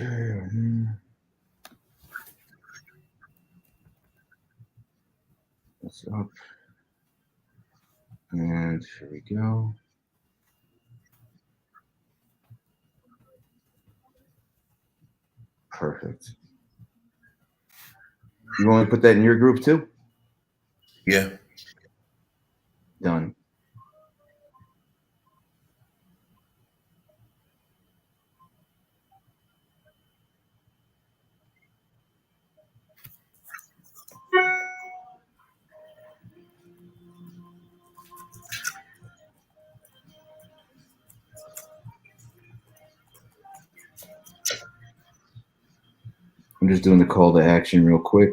Okay. That's up. And here we go. Perfect. You want to put that in your group too? Yeah. Done. I'm just doing the call to action real quick.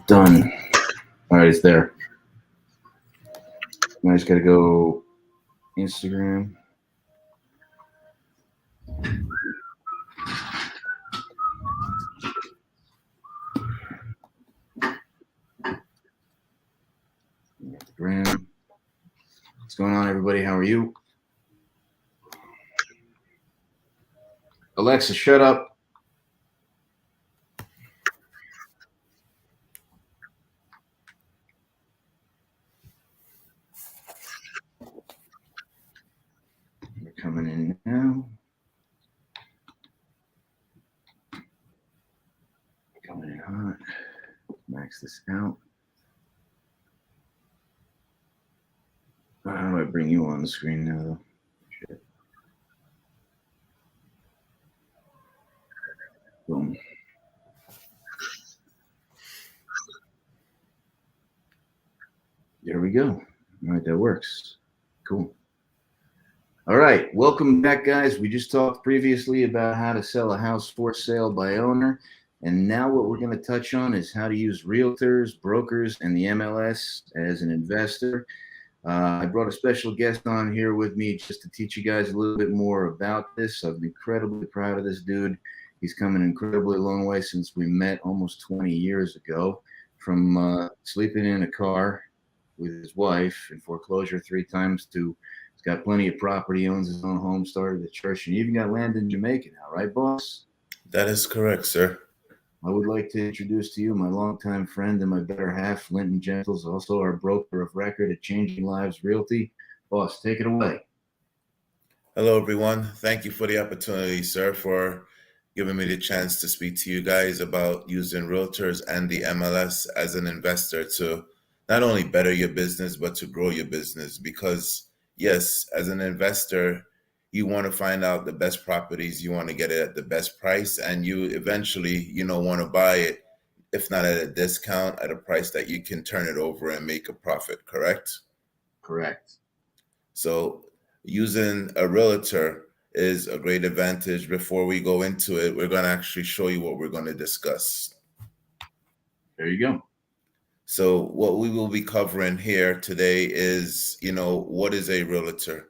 Done. All right, it's there. Now I just got to go Instagram. Instagram. What's going on, everybody? How are you? Alexa, shut up. We're coming in now. Coming in hot. Max this out. How do I bring you on the screen now, though? Shit. Boom. There we go. All right, that works. Cool. All right, welcome back, guys. We just talked previously about how to sell a house for sale by owner. And now what we're going to touch on is how to use realtors, brokers, and the MLS as an investor. I brought a special guest on here with me just to teach you guys a little bit more about this. I'm incredibly proud of this dude. He's come an incredibly long way since we met almost 20 years ago, from sleeping in a car with his wife in foreclosure 3 times to he's got plenty of property, owns his own home, started a church, and even got land in Jamaica now, right, boss? That is correct, sir. I would like to introduce to you my longtime friend and my better half, Linton Gentles, also our broker of record at Changing Lives Realty. Boss, take it away. Hello, everyone. Thank you for the opportunity, sir, for giving me the chance to speak to you guys about using realtors and the MLS as an investor to not only better your business, but to grow your business. Because, yes, as an investor, you want to find out the best properties, you want to get it at the best price, and you eventually, want to buy it, if not at a discount, at a price that you can turn it over and make a profit, correct? Correct. So using a realtor is a great advantage. Before we go into it, we're going to actually show you what we're going to discuss. There you go. So what we will be covering here today is, what is a realtor?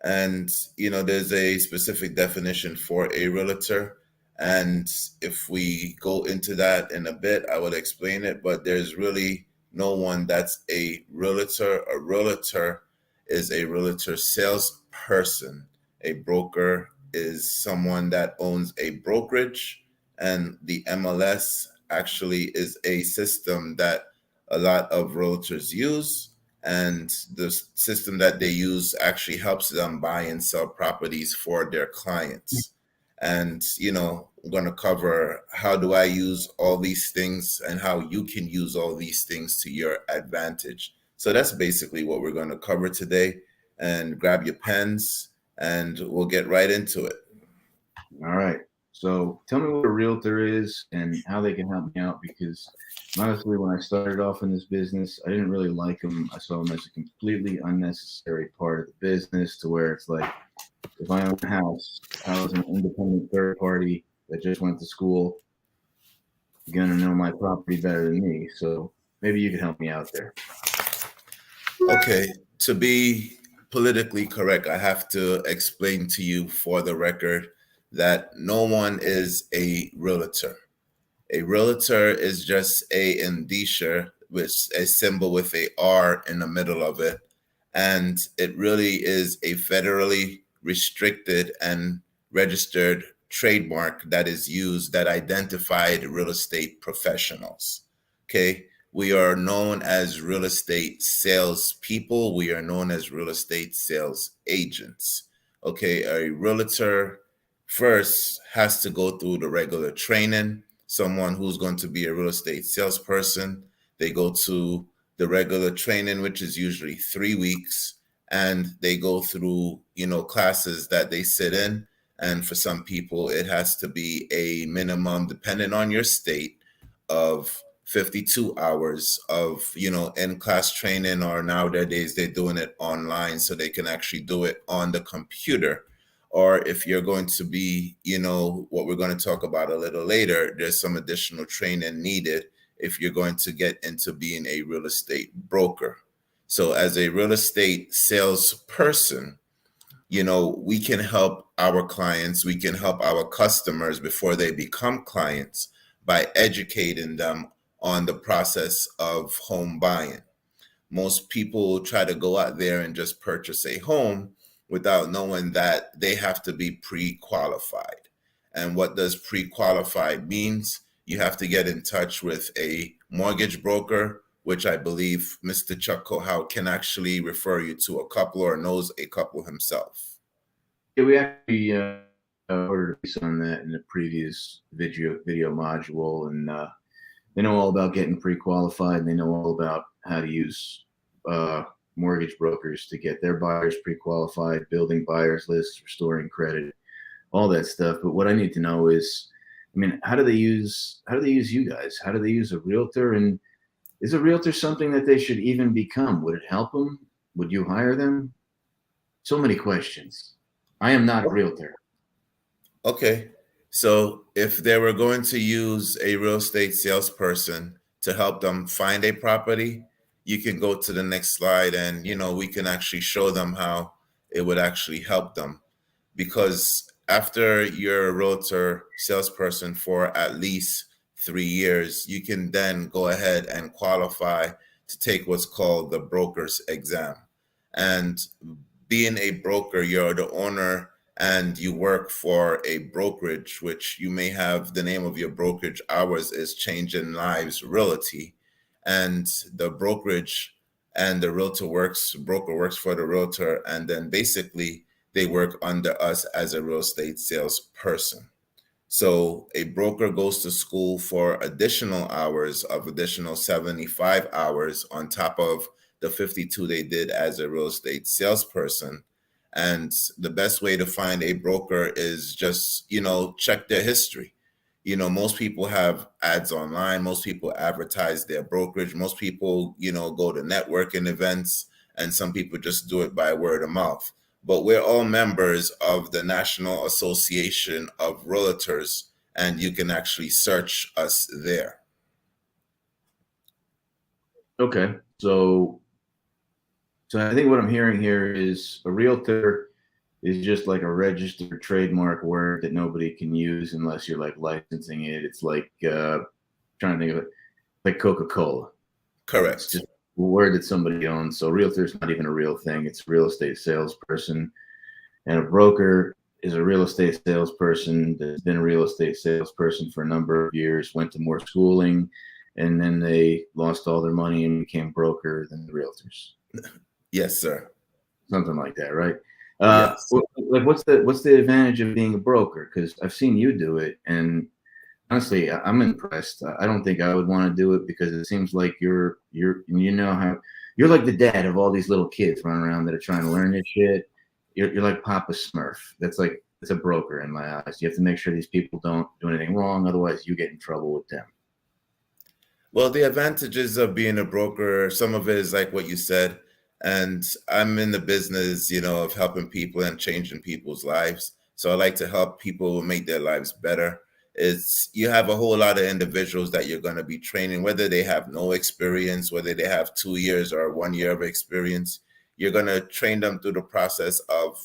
And, there's a specific definition for a realtor. And if we go into that in a bit, I will explain it, but there's really no one that's a realtor. A realtor is a realtor salesperson. A broker is someone that owns a brokerage, and the MLS actually is a system that a lot of realtors use, and the system that they use actually helps them buy and sell properties for their clients. And I'm going to cover how do I use all these things and how you can use all these things to your advantage. So that's basically what we're going to cover today. and grab your pens, and we'll get right into it. All right. So tell me what a realtor is and how they can help me out because honestly, when I started off in this business, I didn't really like them. I saw them as a completely unnecessary part of the business to where it's like, if I own a house, how is an independent third party that just went to school going to know my property better than me? So maybe you could help me out there. Okay, to be politically correct, I have to explain to you for the record that no one is a realtor. A realtor is just a indicia, which a symbol with a R in the middle of it. And it really is a federally restricted and registered trademark that is used that identified real estate professionals. Okay. We are known as real estate salespeople. We are known as real estate sales agents. Okay. A realtor first has to go through the regular training. Someone who's going to be a real estate salesperson, they go to the regular training, which is usually 3 weeks, and they go through, classes that they sit in. And for some people, it has to be a minimum, depending on your state, of 52 hours of, in-class training, or nowadays they're doing it online so they can actually do it on the computer. Or if you're going to be, what we're going to talk about a little later, there's some additional training needed if you're going to get into being a real estate broker. So as a real estate salesperson, we can help our clients, we can help our customers before they become clients by educating them on the process of home buying. Most people try to go out there and just purchase a home without knowing that they have to be pre-qualified. And what does pre-qualified means? You have to get in touch with a mortgage broker, which I believe Mr. Chuck Kohout can actually refer you to a couple or knows a couple himself. Yeah, we actually ordered a piece on that in the previous video module, and they know all about getting pre-qualified, and they know all about how to use mortgage brokers to get their buyers pre-qualified, building buyers lists, restoring credit, all that stuff. But what I need to know is, I mean, how do they use you guys? How do they use a realtor? And is a realtor something that they should even become? Would it help them? Would you hire them? So many questions. I am not a realtor. Okay. So if they were going to use a real estate salesperson to help them find a property, you can go to the next slide, and we can actually show them how it would actually help them. Because after you're a realtor salesperson for at least 3 years, you can then go ahead and qualify to take what's called the broker's exam. And being a broker, you're the owner and you work for a brokerage, which you may have the name of your brokerage. Ours is Changing Lives Realty. And the brokerage and the broker works for the realtor. And then basically they work under us as a real estate salesperson. So a broker goes to school for additional hours of additional 75 hours on top of the 52 they did as a real estate salesperson. And the best way to find a broker is just, check their history. Most people have ads online. Most people advertise their brokerage. Most people, go to networking events, and some people just do it by word of mouth. But we're all members of the National Association of Realtors, and you can actually search us there. Okay. So I think what I'm hearing here is a realtor is just like a registered trademark word that nobody can use unless you're like licensing it. It's like trying to think of it, like Coca-Cola. Correct. It's just a word that somebody owns. So realtor is not even a real thing. It's a real estate salesperson, and a broker is a real estate salesperson that's been a real estate salesperson for a number of years, went to more schooling, and then they lost all their money and became broker than the realtors. Yes, sir. Something like that, right? Yes. Like what's the advantage of being a broker? Because I've seen you do it, and honestly, I'm impressed. I don't think I would want to do it because it seems like you know how You're like the dad of all these little kids running around that are trying to learn this shit. You're like Papa Smurf. It's a broker in my eyes. You have to make sure these people don't do anything wrong, otherwise you get in trouble with them. Well, the advantages of being a broker, some of it is like what you said. And I'm in the business, of helping people and changing people's lives. So I like to help people make their lives better. It's you have a whole lot of individuals that you're going to be training, whether they have no experience, whether they have 2 years or 1 year of experience. You're going to train them through the process of,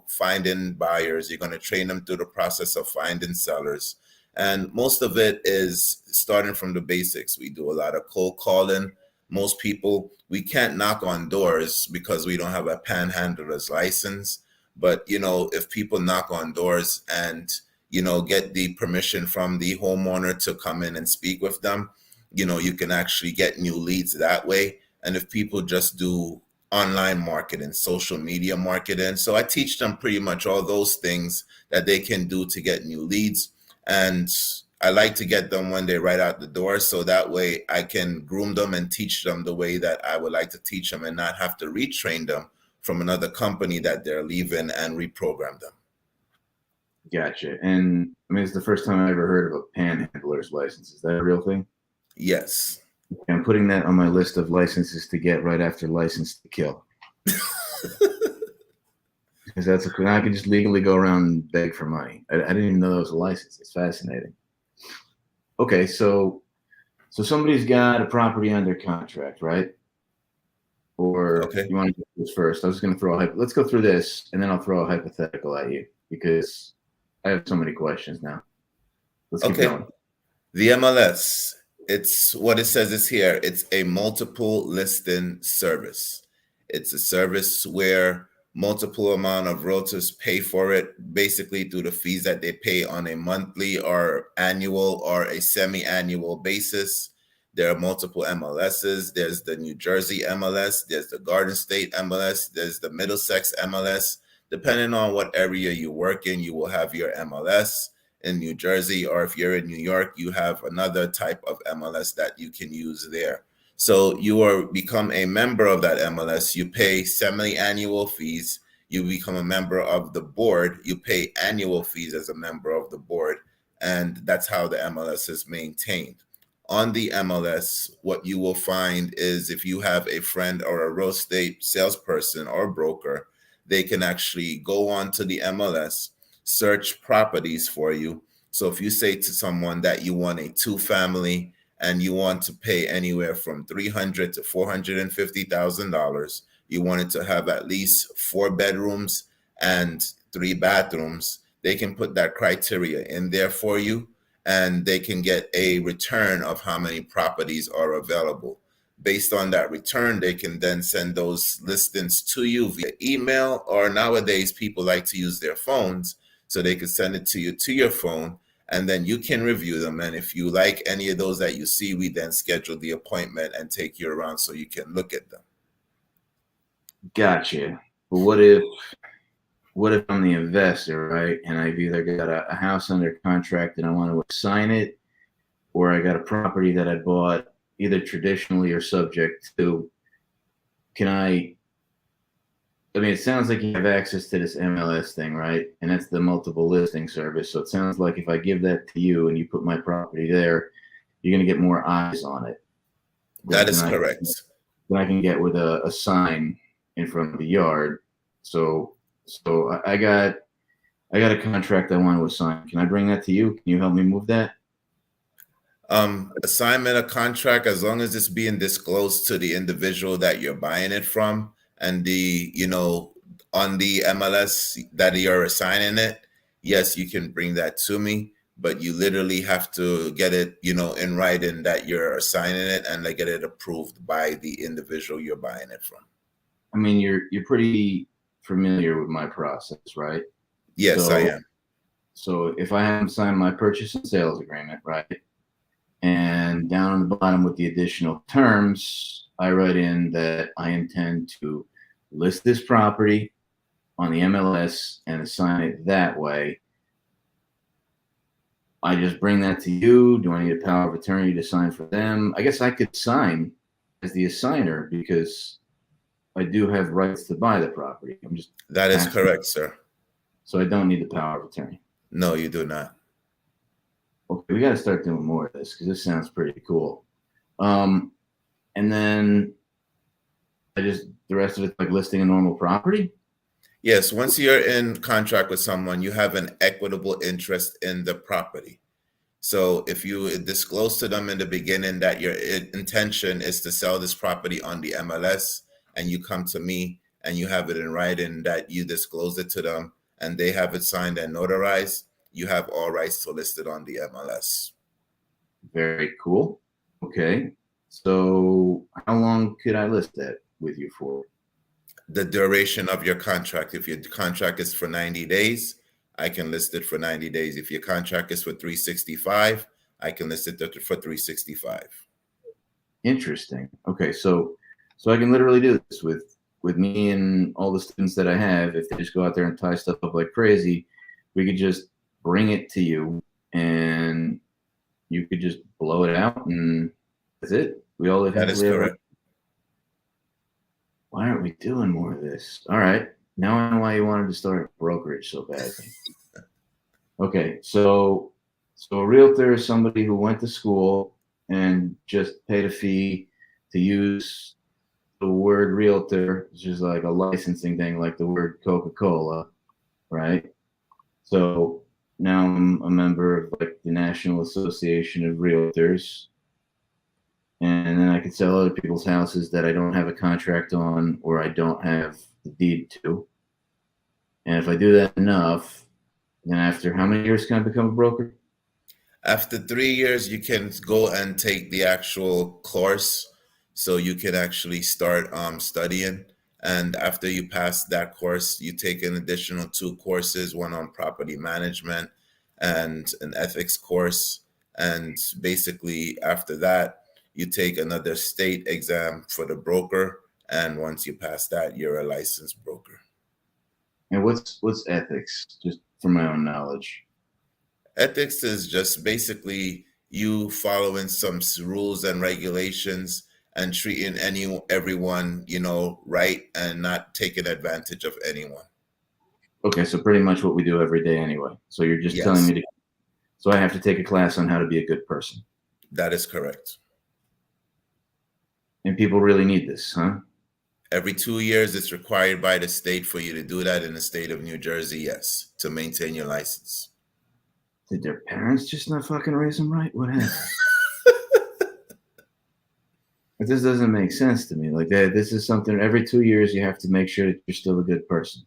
finding buyers. You're going to train them through the process of finding sellers. And most of it is starting from the basics. We do a lot of cold calling. Most people, we can't knock on doors because we don't have a panhandler's license. But, if people knock on doors and, get the permission from the homeowner to come in and speak with them, you can actually get new leads that way. And if people just do online marketing, social media marketing. So I teach them pretty much all those things that they can do to get new leads. And I like to get them when they right out the door, so that way I can groom them and teach them the way that I would like to teach them and not have to retrain them from another company that they're leaving and reprogram them. Gotcha. And I mean, it's the first time I ever heard of a panhandler's license. Is that a real thing? Yes. I'm putting that on my list of licenses to get right after license to kill. Because I can just legally go around and beg for money. I didn't even know that was a license. It's fascinating. Okay, so somebody's got a property under contract, right? Or Okay. you want to do this first? I was going to let's go through this, and then I'll throw a hypothetical at you because I have so many questions now. Let's keep going. The MLS, it's what it says is here. It's a multiple listing service. It's a service where multiple amount of realtors pay for it, basically through the fees that they pay on a monthly or annual or a semi-annual basis. There are multiple MLSs. There's the New Jersey MLS. There's the Garden State MLS. There's the Middlesex MLS. Depending on what area you work in, you will have your MLS. In New Jersey, or if you're in New York, you have another type of MLS that you can use there. So you become a member of that MLS. You pay semi-annual fees. You become a member of the board. You pay annual fees as a member of the board. And that's how the MLS is maintained. On the MLS, what you will find is if you have a friend or a real estate salesperson or broker, they can actually go on to the MLS, search properties for you. So if you say to someone that you want a 2-family and you want to pay anywhere from $300,000 to $450,000, you want it to have at least 4 bedrooms and 3 bathrooms, they can put that criteria in there for you, and they can get a return of how many properties are available. Based on that return, they can then send those listings to you via email, or nowadays people like to use their phones, so they can send it to you to your phone, and then you can review them. And if you like any of those that you see, we then schedule the appointment and take you around so you can look at them. Gotcha. But what if I'm the investor, right? And I've either got a house under contract and I want to assign it, or I got a property that I bought either traditionally or subject to. I mean, it sounds like you have access to this MLS thing, right? And that's the multiple listing service. So it sounds like if I give that to you and you put my property there, you're going to get more eyes on it. That is correct. Then I can get with a sign in front of the yard. So I got a contract I want to assign. Can I bring that to you? Can you help me move that? Assignment of contract, as long as it's being disclosed to the individual that you're buying it from, and on the MLS that you're assigning it, yes, you can bring that to me, but you literally have to get it, in writing that you're assigning it and get it approved by the individual you're buying it from. I mean, you're pretty familiar with my process, right? Yes, I am. So if I haven't signed my purchase and sales agreement, right, and down on the bottom with the additional terms, I write in that I intend to list this property on the MLS and assign it that way. I just bring that to you. Do I need a power of attorney to sign for them? I guess I could sign as the assigner because I do have rights to buy the property. I'm just That is asking. correct, sir. So I don't need the power of attorney. No, you do not. Okay, we got to start doing more of this because this sounds pretty cool. And then the rest of it's like listing a normal property. Yes, once you're in contract with someone, you have an equitable interest in the property. So if you disclose to them in the beginning that your intention is to sell this property on the MLS, and you come to me and you have it in writing that you disclose it to them and they have it signed and notarized, you have all rights to list it on the MLS. Very cool. Okay. So how long could I list that with you for? The duration of your contract. If your contract is for 90 days, I can list it for 90 days. If your contract is for 365, I can list it for 365. Interesting. Okay. So I can literally do this with me and all the students that I have. If they just go out there and tie stuff up like crazy, we could just bring it to you and you could just blow it out and that's it. We all live That is happily ever. correct. Why aren't we doing more of this? All right. Now I know why you wanted to start a brokerage so badly. Okay. So a realtor is somebody who went to school and just paid a fee to use the word realtor, which is like a licensing thing, like the word Coca-Cola, right? So now I'm a member of like the National Association of Realtors. And then I could sell other people's houses that I don't have a contract on or I don't have the deed to. And if I do that enough, then after how many years can I become a broker? After 3 years, you can go and take the actual course. So you can actually start studying. And after you pass that course, you take an additional 2 courses, one on property management and an ethics course. And basically, after that, you take another state exam for the broker. And once you pass that, you're a licensed broker. And what's ethics? Just from my own knowledge. Ethics is just basically you following some rules and regulations and treating everyone, right, and not taking advantage of anyone. Okay, so pretty much what we do every day anyway. So you're just telling Yes, me so I have to take a class on how to be a good person. that is correct. And people really need this, huh? Every 2 years, it's required by the state for you to do that in the state of New Jersey, yes, to maintain your license. Did their parents just not fucking raise them right? What happened? This doesn't make sense to me. Like that, this is something every 2 years you have to make sure that you're still a good person.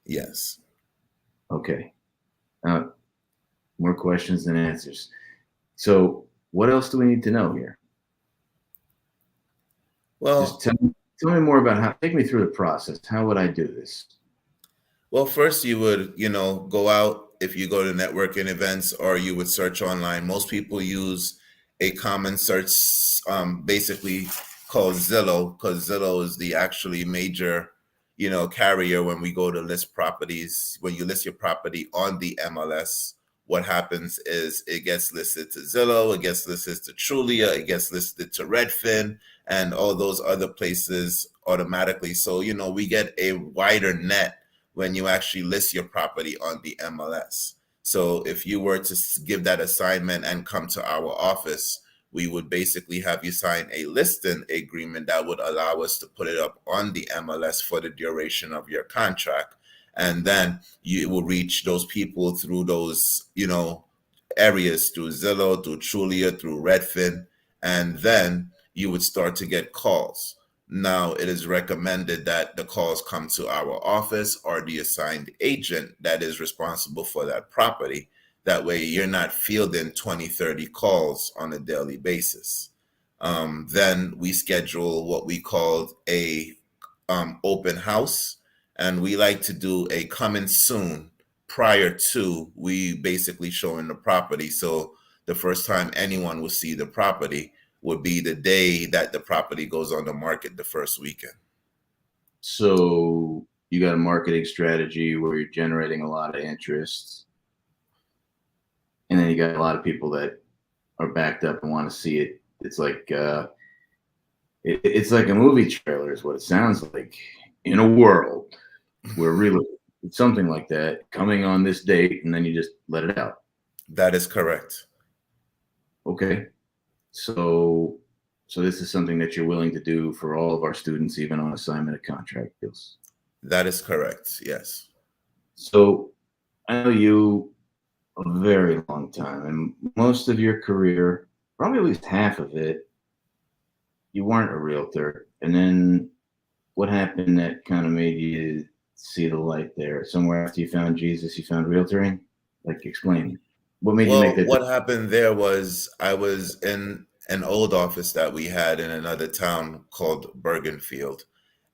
Yes. Okay. More questions than answers. So what else do we need to know here? Well, Just tell me more about take me through the process. How would I do this? Well, first you would, go out if you go to networking events, or you would search online. Most people use a common search, basically called Zillow, because Zillow is the actually major, carrier when we go to list properties. When you list your property on the MLS, what happens is it gets listed to Zillow, it gets listed to Trulia, it gets listed to Redfin, and all those other places automatically. So, we get a wider net when you actually list your property on the MLS. So if you were to give that assignment and come to our office, we would basically have you sign a listing agreement that would allow us to put it up on the MLS for the duration of your contract. And then you will reach those people through those, areas, through Zillow, through Trulia, through Redfin, and then you would start to get calls. Now, it is recommended that the calls come to our office or the assigned agent that is responsible for that property. That way, you're not fielding 20, 30 calls on a daily basis. Then we schedule what we call a open house, and we like to do a coming soon prior to we basically showing the property. So the first time anyone will see the property would be the day that the property goes on the market, the first weekend. So you got a marketing strategy where you're generating a lot of interest, and then you got a lot of people that are backed up and want to see it. It's like It's like a movie trailer, is what it sounds like. In a world where really it's something like that coming on this date, and then you just let it out. That is correct. Okay, so this is something that you're willing to do for all of our students, even on assignment of contract deals. That is correct. Yes. So I know you a very long time, and most of your career, probably at least half of it, you weren't a realtor. And then what happened that kind of made you see the light there? Somewhere after you found Jesus, you found realtoring? Like, explain. What made you make Well, that what happened there was I was in an old office that we had in another town called Bergenfield.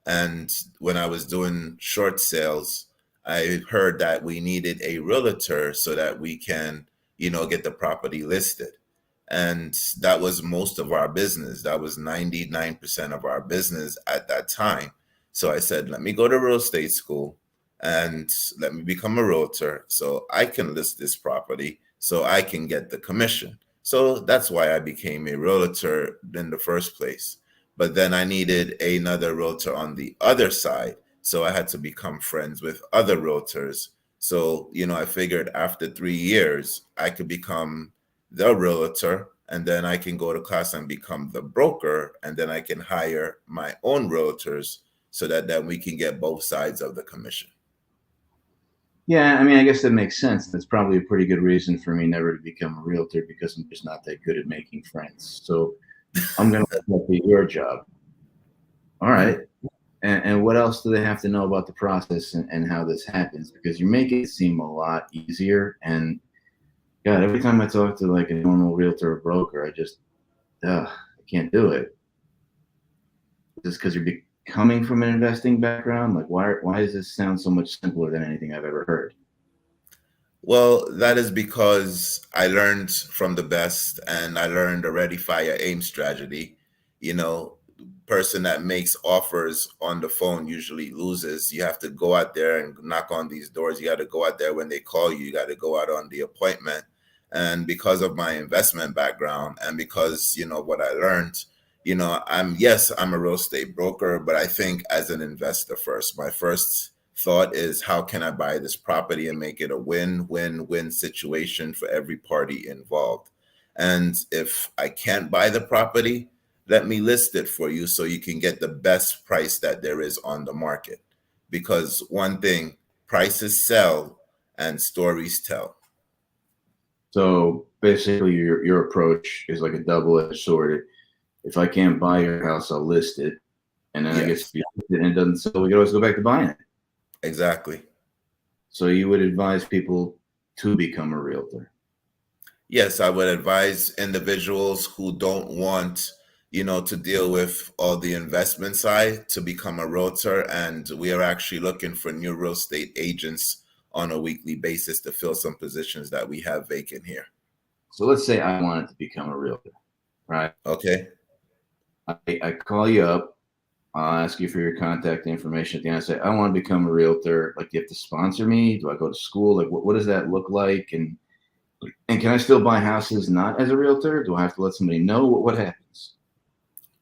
And when I was doing short sales, I heard that we needed a realtor so that we can, get the property listed. And that was most of our business. That was 99% of our business at that time. So I said, let me go to real estate school and let me become a realtor so I can list this property so I can get the commission. So that's why I became a realtor in the first place. But then I needed another realtor on the other side. So I had to become friends with other realtors. So, I figured after 3 years, I could become the realtor, and then I can go to class and become the broker, and then I can hire my own realtors so that then we can get both sides of the commission. Yeah, I mean, I guess that makes sense. That's probably a pretty good reason for me never to become a realtor, because I'm just not that good at making friends. So I'm going to let that be your job. All right. And what else do they have to know about the process, and how this happens? Because you're making it seem a lot easier. And God, every time I talk to like a normal realtor or broker, I can't do it. Just because you're coming from an investing background, like why does this sound so much simpler than anything I've ever heard? Well, that is because I learned from the best and I learned a ready, fire, aim strategy. You know, person that makes offers on the phone usually loses. You have to go out there and knock on these doors. You got to go out there when they call you. You got to go out on the appointment. And because of my investment background and because, what I learned, I'm a real estate broker, but I think as an investor first. My first thought is how can I buy this property and make it a win-win-win situation for every party involved? And if I can't buy the property, let me list it for you so you can get the best price that there is on the market. Because one thing, prices sell and stories tell. So basically, your approach is like a double-edged sword. If I can't buy your house, I'll list it, and then I guess if Yes, you list it and it doesn't sell, we can always go back to buying it. exactly. So you would advise people to become a realtor. Yes, I would advise individuals who don't want, to deal with all the investment side to become a realtor. And we are actually looking for new real estate agents on a weekly basis to fill some positions that we have vacant here. So let's say I wanted to become a realtor, right? Okay. I call you up. I'll ask you for your contact information at the end. I say, I want to become a realtor. Like, do you have to sponsor me? Do I go to school? Like, what does that look like? And can I still buy houses not as a realtor? Do I have to let somebody know? What happens?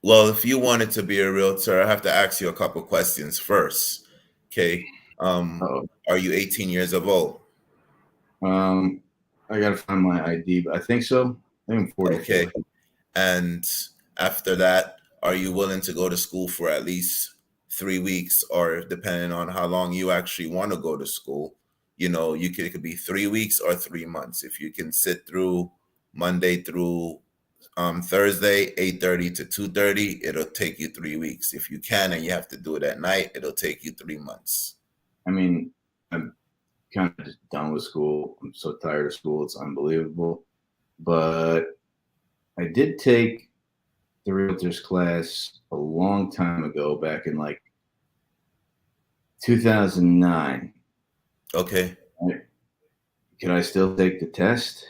Well, if you wanted to be a realtor, I have to ask you a couple questions first. Okay. Oh, Are you 18 years of old? I gotta find my ID, but I think so. I think I'm 44. Okay. And after that, are you willing to go to school for at least 3 weeks, or depending on how long you actually want to go to school, it could be 3 weeks or 3 months. If you can sit through Monday through Thursday, 8:30 to 2:30, it'll take you 3 weeks. If you can and you have to do it at night, it'll take you 3 months. I mean, I'm kind of just done with school. I'm so tired of school. It's unbelievable. But I did take the realtors class a long time ago, back in like 2009. Okay. Can I still take the test?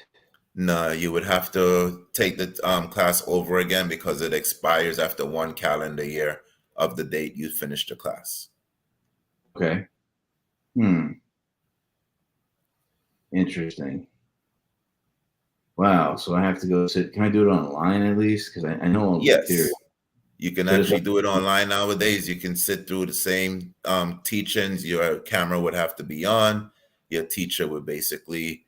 No, you would have to take the class over again because it expires after 1 calendar year of the date you finish the class. Okay. Hmm. Interesting. Wow. So I have to go sit. Can I do it online at least? Because I know all the material. Yes, You can So does actually that, do it online nowadays. You can sit through the same teachings. Your camera would have to be on. Your teacher would basically,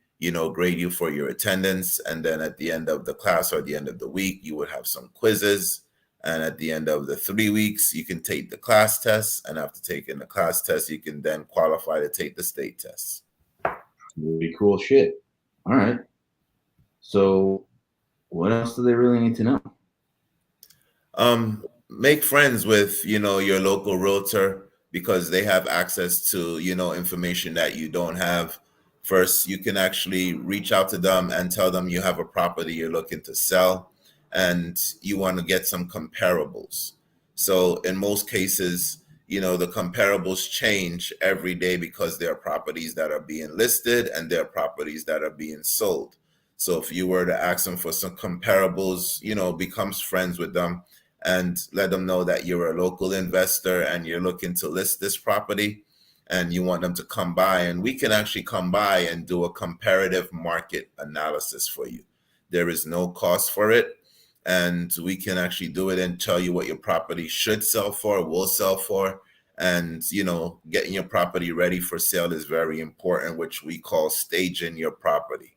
grade you for your attendance. And then at the end of the class or at the end of the week, you would have some quizzes. And at the end of the 3 weeks, you can take the class test. And after taking the class test, you can then qualify to take the state test. really cool shit. All right. So what else do they really need to know? Make friends with, your local realtor because they have access to, information that you don't have. First, you can actually reach out to them and tell them you have a property you're looking to sell and you want to get some comparables. So in most cases, the comparables change every day because there are properties that are being listed and there are properties that are being sold. So if you were to ask them for some comparables, becomes friends with them and let them know that you're a local investor and you're looking to list this property and you want them to come by, and we can actually come by and do a comparative market analysis for you. There is no cost for it, and we can actually do it and tell you what your property should sell for, will sell for. And getting your property ready for sale is very important, which we call staging your property,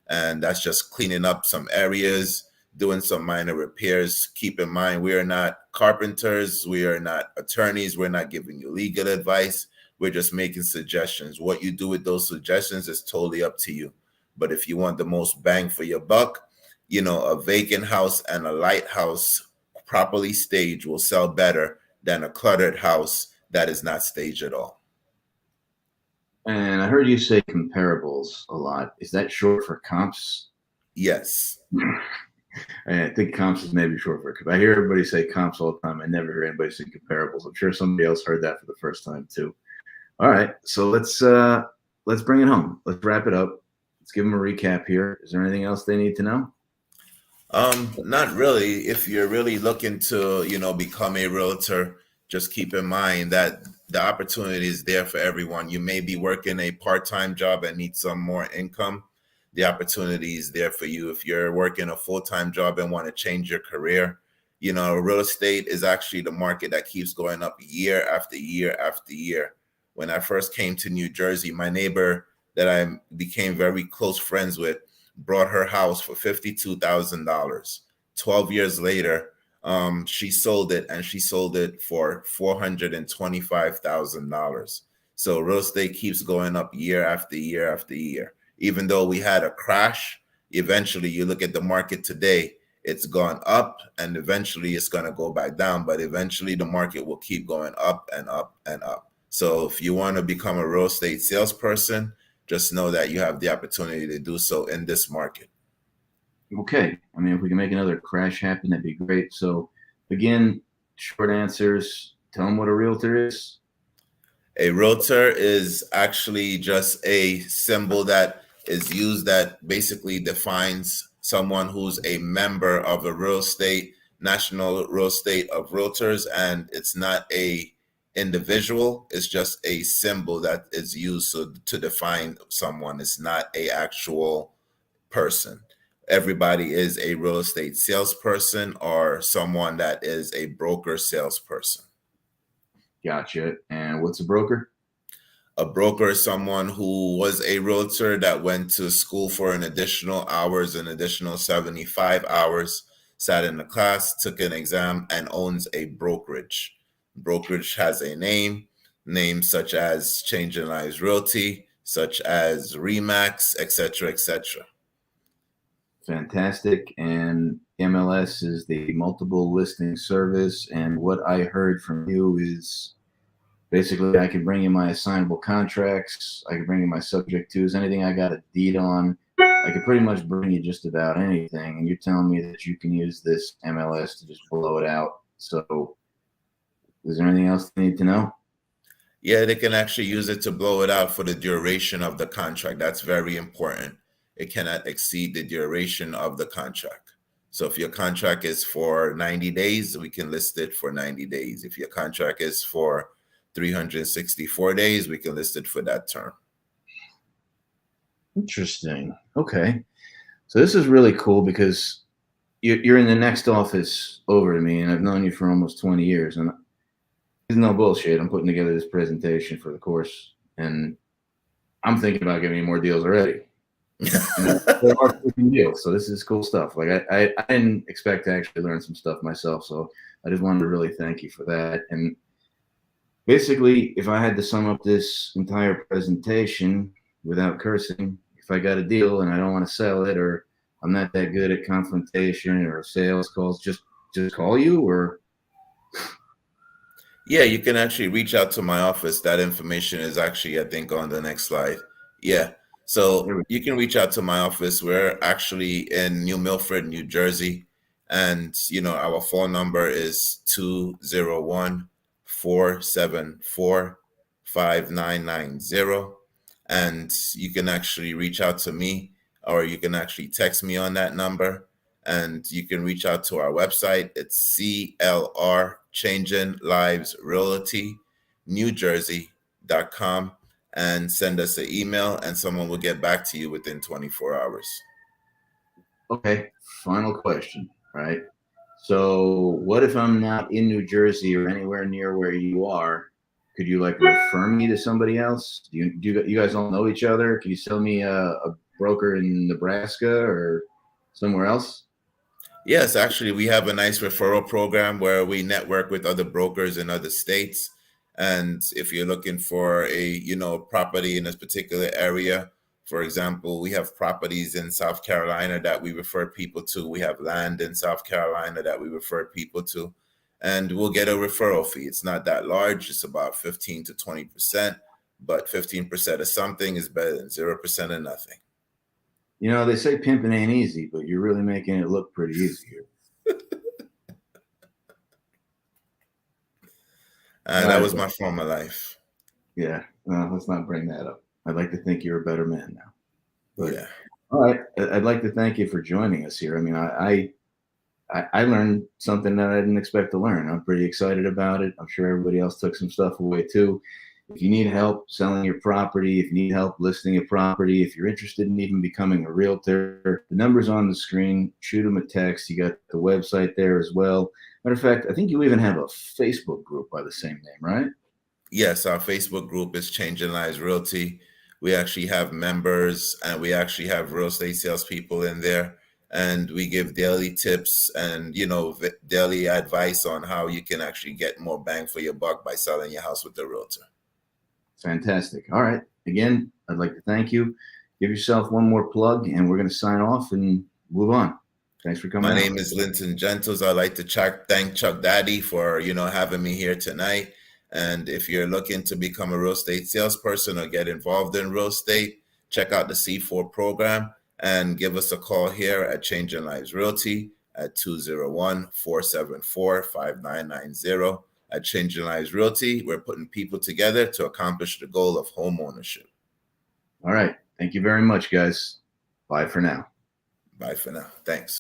and that's just cleaning up some areas, doing some minor repairs. Keep in mind, we are not carpenters, we are not attorneys, we're not giving you legal advice. We're just making suggestions. What you do with those suggestions is totally up to you. But if you want the most bang for your buck, a vacant house and a light house properly staged will sell better than a cluttered house that is not staged at all. And I heard you say comparables a lot. Is that short for comps? Yes. I think comps is maybe short for. I hear everybody say comps all the time. I never hear anybody say comparables. I'm sure somebody else heard that for the first time too. All right, so let's bring it home. Let's wrap it up. Let's give them a recap here. Is there anything else they need to know? Not really. If you're really looking to, become a realtor, just keep in mind that the opportunity is there for everyone. You may be working a part-time job and need some more income. The opportunity is there for you. If you're working a full-time job and want to change your career, real estate is actually the market that keeps going up year after year after year. When I first came to New Jersey, my neighbor that I became very close friends with brought her house for $52,000. 12 years later, she sold it, and she sold it for $425,000. So real estate keeps going up year after year after year. Even though we had a crash, eventually you look at the market today, it's gone up and eventually it's going to go back down, but eventually the market will keep going up and up and up. So if you want to become a real estate salesperson, just know that you have the opportunity to do so in this market. Okay. I mean, if we can make another crash happen, that'd be great. So, again, short answers. Tell them what a realtor is. A realtor is actually just a symbol that is used that basically defines someone who's a member of a real estate, national real estate of realtors, and it's not a individual. It's just a symbol that is used to define someone. It's not a actual person. Everybody is a real estate salesperson or someone that is a broker salesperson. Gotcha. And what's a broker? A broker is someone who was a realtor that went to school for an additional hours, an additional 75 hours, sat in the class, took an exam, and owns a brokerage. Brokerage has a name, names such as Change in Lives Realty, such as Remax, etc., etc. Fantastic. And MLS is the multiple listing service. And what I heard from you is basically I can bring you my assignable contracts. I can bring you my subject twos, anything I got a deed on. I could pretty much bring you just about anything. And you're telling me that you can use this MLS to just blow it out. So is there anything else you need to know? Yeah, they can actually use it to blow it out for the duration of the contract. That's very important. It cannot exceed the duration of the contract. So if your contract is for 90 days, we can list it for 90 days. If your contract is for 364 days, we can list it for that term. Interesting. Okay. So this is really cool because you're in the next office over to me, and I've known you for almost 20 years. And it's no bullshit. I'm putting together this presentation for the course, and I'm thinking about getting more deals already. And there are freaking deals. So this is cool stuff. Like I didn't expect to actually learn some stuff myself. So I just wanted to really thank you for that. And basically, if I had to sum up this entire presentation without cursing, if I got a deal and I don't want to sell it, or I'm not that good at confrontation or sales calls, just call you. Or Yeah, you can actually reach out to my office. That information is actually, I think, on the next slide. Yeah. So you can reach out to my office. We're actually in New Milford, New Jersey. And, our phone number is 201-474-5990. And you can actually reach out to me, or you can actually text me on that number. And you can reach out to our website. It's CLR Changing Lives Realty, New Jersey.com, and send us an email, and someone will get back to you within 24 hours. Okay, final question, right? So what if I'm not in New Jersey or anywhere near where you are? Could you like refer me to somebody else? Do you guys all know each other? Can you sell me a broker in Nebraska or somewhere else? Yes, actually, we have a nice referral program where we network with other brokers in other states. And if you're looking for property in this particular area, for example, we have properties in South Carolina that we refer people to. We have land in South Carolina that we refer people to, and we'll get a referral fee. It's not that large. It's about 15 to 20%, but 15% of something is better than 0% of nothing. They say pimping ain't easy, but you're really making it look pretty easy here. That was my former life. Yeah, let's not bring that up. I'd like to think you're a better man now. But, yeah. All right. I'd like to thank you for joining us here. I mean, I learned something that I didn't expect to learn. I'm pretty excited about it. I'm sure everybody else took some stuff away too. If you need help selling your property, if you need help listing a property, if you're interested in even becoming a realtor, the number's on the screen. Shoot them a text. You got the website there as well. Matter of fact, I think you even have a Facebook group by the same name, right? Yes, our Facebook group is Changing Lives Realty. We actually have members, and we actually have real estate salespeople in there, and we give daily tips and daily advice on how you can actually get more bang for your buck by selling your house with a realtor. Fantastic. All right. Again, I'd like to thank you. Give yourself one more plug, and we're going to sign off and move on. Thanks for coming. My name is Linton Gentles. I'd like to thank Chuck Daddy for having me here tonight. And if you're looking to become a real estate salesperson or get involved in real estate, check out the C4 program and give us a call here at Changing Lives Realty at 201-474-5990. At Changing Lives Realty, we're putting people together to accomplish the goal of home ownership. All right. Thank you very much, guys. Bye for now. Bye for now. Thanks.